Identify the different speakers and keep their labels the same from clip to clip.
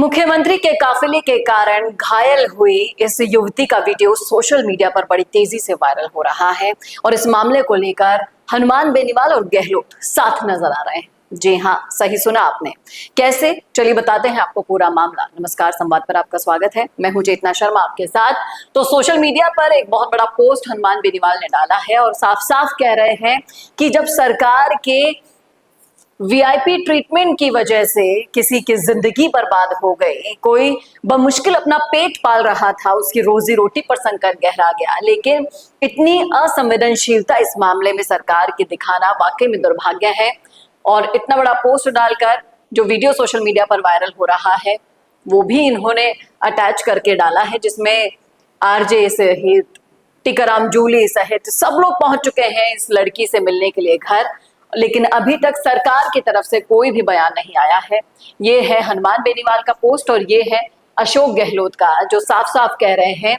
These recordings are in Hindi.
Speaker 1: मुख्यमंत्री के काफिले के कारण घायल हुई इस युवती का वीडियो सोशल मीडिया पर बड़ी तेजी से वायरल हो रहा है और इस मामले को लेकर हनुमान बेनीवाल और गहलोत साथ नजर आ रहे हैं। जी हाँ, सही सुना आपने। कैसे, चलिए बताते हैं आपको पूरा मामला। नमस्कार, संवाद पर आपका स्वागत है। मैं हूं चेतना शर्मा आपके साथ। तो सोशल मीडिया पर एक बहुत बड़ा पोस्ट हनुमान बेनीवाल ने डाला है और साफ साफ कह रहे हैं कि जब सरकार के वीआईपी ट्रीटमेंट की वजह से किसी की जिंदगी बर्बाद हो गई, कोई बमुश्किल अपना पेट पाल रहा था, उसकी रोजी रोटी पर संकट गहरा गया, लेकिन इतनी असंवेदनशीलता इस मामले में सरकार की दिखाना वाकई में दुर्भाग्य है। और इतना बड़ा पोस्ट डालकर जो वीडियो सोशल मीडिया पर वायरल हो रहा है वो भी इन्होंने अटैच करके डाला है, जिसमें आरजे सहित टिकाराम जूली सहित सब लोग पहुंच चुके हैं इस लड़की से मिलने के लिए घर, लेकिन अभी तक सरकार की तरफ से कोई भी बयान नहीं आया है। ये है हनुमान बेनीवाल का पोस्ट और ये है अशोक गहलोत का, जो साफ साफ कह रहे हैं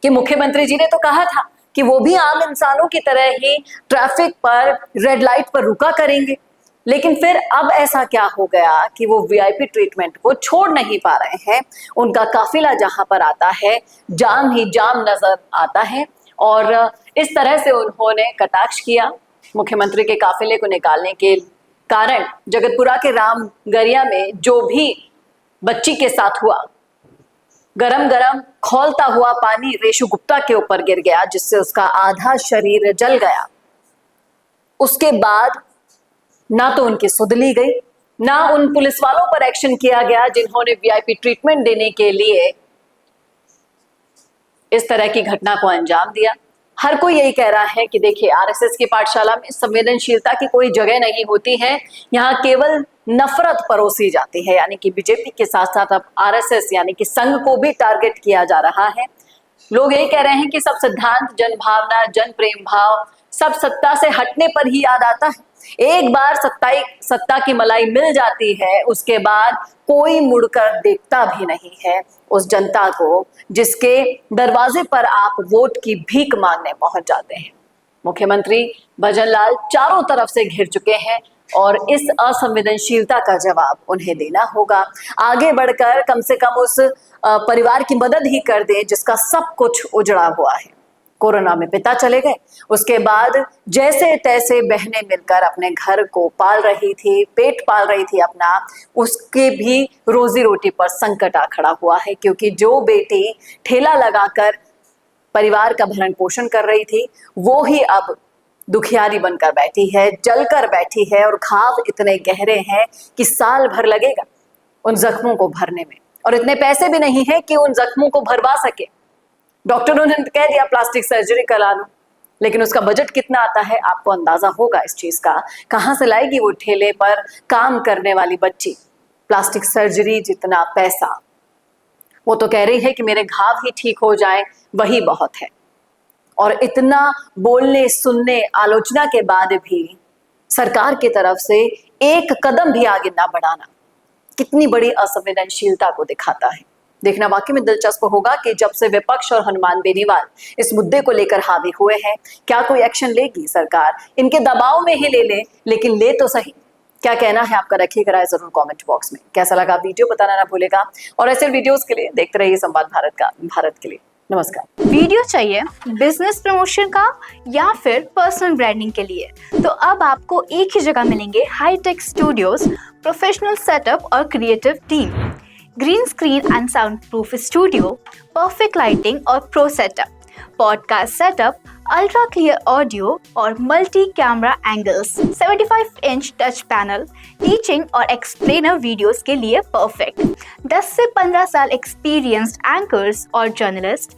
Speaker 1: कि मुख्यमंत्री जी ने तो कहा था कि वो भी आम इंसानों की तरह ही ट्रैफिक पर रेड लाइट पर रुका करेंगे, लेकिन फिर अब ऐसा क्या हो गया कि वो वीआईपी ट्रीटमेंट को छोड़ नहीं पा रहे हैं। उनका काफिला जहां पर आता है जाम ही जाम नजर आता है और इस तरह से उन्होंने कटाक्ष किया मुख्यमंत्री के काफिले को निकालने के कारण। जगतपुरा के रामगरिया में जो भी बच्ची के साथ हुआ, गरम गरम खौलता हुआ पानी रेशु गुप्ता के ऊपर गिर गया, जिससे उसका आधा शरीर जल गया। उसके बाद ना तो उनकी सुध ली गई, ना उन पुलिस वालों पर एक्शन किया गया जिन्होंने वीआईपी ट्रीटमेंट देने के लिए इस तरह की घटना को अंजाम दिया। हर कोई यही कह रहा है कि देखिए, आरएसएस की पाठशाला में संवेदनशीलता की कोई जगह नहीं होती है, यहाँ केवल नफरत परोसी जाती है। यानी कि बीजेपी के साथ साथ अब आरएसएस यानी कि संघ को भी टारगेट किया जा रहा है। लोग यही कह रहे हैं कि सब सिद्धांत, जन भावना, जन प्रेम भाव सब सत्ता से हटने पर ही याद आता है। एक बार सत्ता की मलाई मिल जाती है, उसके बाद कोई मुड़कर देखता भी नहीं है उस जनता को जिसके दरवाजे पर आप वोट की भीख मांगने पहुंच जाते हैं। मुख्यमंत्री भजनलाल चारों तरफ से घिर चुके हैं और इस असंवेदनशीलता का जवाब उन्हें देना होगा। आगे बढ़कर कम से कम उस परिवार की मदद ही कर दें जिसका सब कुछ उजड़ा हुआ है। कोरोना में पिता चले गए, उसके बाद जैसे तैसे बहनें मिलकर अपने घर को पाल रही थी, पेट पाल रही थी अपना, उसके भी रोजी रोटी पर संकट आ खड़ा हुआ है, क्योंकि जो बेटी ठेला लगाकर परिवार का भरण पोषण कर रही थी वो ही अब दुखियारी बनकर बैठी है, जलकर बैठी है और घाव इतने गहरे हैं कि साल भर लगेगा उन जख्मों को भरने में, और इतने पैसे भी नहीं है कि उन जख्मों को भरवा सके। डॉक्टरों ने कह दिया प्लास्टिक सर्जरी करा लो, लेकिन उसका बजट कितना आता है आपको अंदाजा होगा इस चीज का। कहां से लाएगी वो ठेले पर काम करने वाली बच्ची प्लास्टिक सर्जरी जितना पैसा? वो तो कह रही है कि मेरे घाव ही ठीक हो जाए वही बहुत है। और इतना बोलने, सुनने, आलोचना के बाद भी सरकार की तरफ से एक कदम भी आगे ना बढ़ाना कितनी बड़ी असंवेदनशीलता को दिखाता है। देखना वाकई में दिलचस्प होगा कि जब से विपक्ष और हनुमान बेनीवाल इस मुद्दे को लेकर हावी हुए हैं, क्या कोई एक्शन लेगी सरकार? इनके दबाव में ही ले ले, लेकिन ले तो सही। क्या कहना है आपका, रखिएगा राय जरूर कमेंट बॉक्स में। कैसा लगा वीडियो बताना ना भूलेगा, और ऐसे वीडियोस के लिए देखते रहिए संवाद भारत के लिए। नमस्कार।
Speaker 2: वीडियो चाहिए बिजनेस प्रमोशन का या फिर पर्सनल ब्रांडिंग के लिए, तो अब आपको एक ही जगह मिलेंगे हाईटेक स्टूडियोज, प्रोफेशनल सेटअप और creative team, green screen and sound proof studio, perfect lighting और pro setup, podcast setup, ultra clear audio और multi camera angles, 75 inch touch panel, teaching और एक्सप्लेनर वीडियोस के लिए परफेक्ट, 10 से 15 साल एक्सपीरियंस्ड एंकर्स और जर्नलिस्ट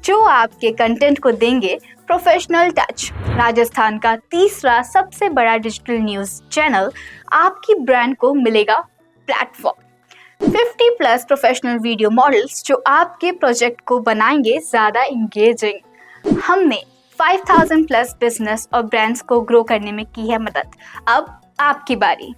Speaker 2: जो आपके कंटेंट को देंगे प्रोफेशनल टच। राजस्थान का तीसरा सबसे बड़ा डिजिटल न्यूज़ चैनल आपकी ब्रांड को मिलेगा प्लेटफॉर्म। 50+ प्रोफेशनल वीडियो मॉडल्स जो आपके प्रोजेक्ट को बनाएंगे ज़्यादा इंगेजिंग। हमने 5000+ बिजनेस और ब्रांड्स को ग्रो करने में की है मदद। अब आपकी बारी।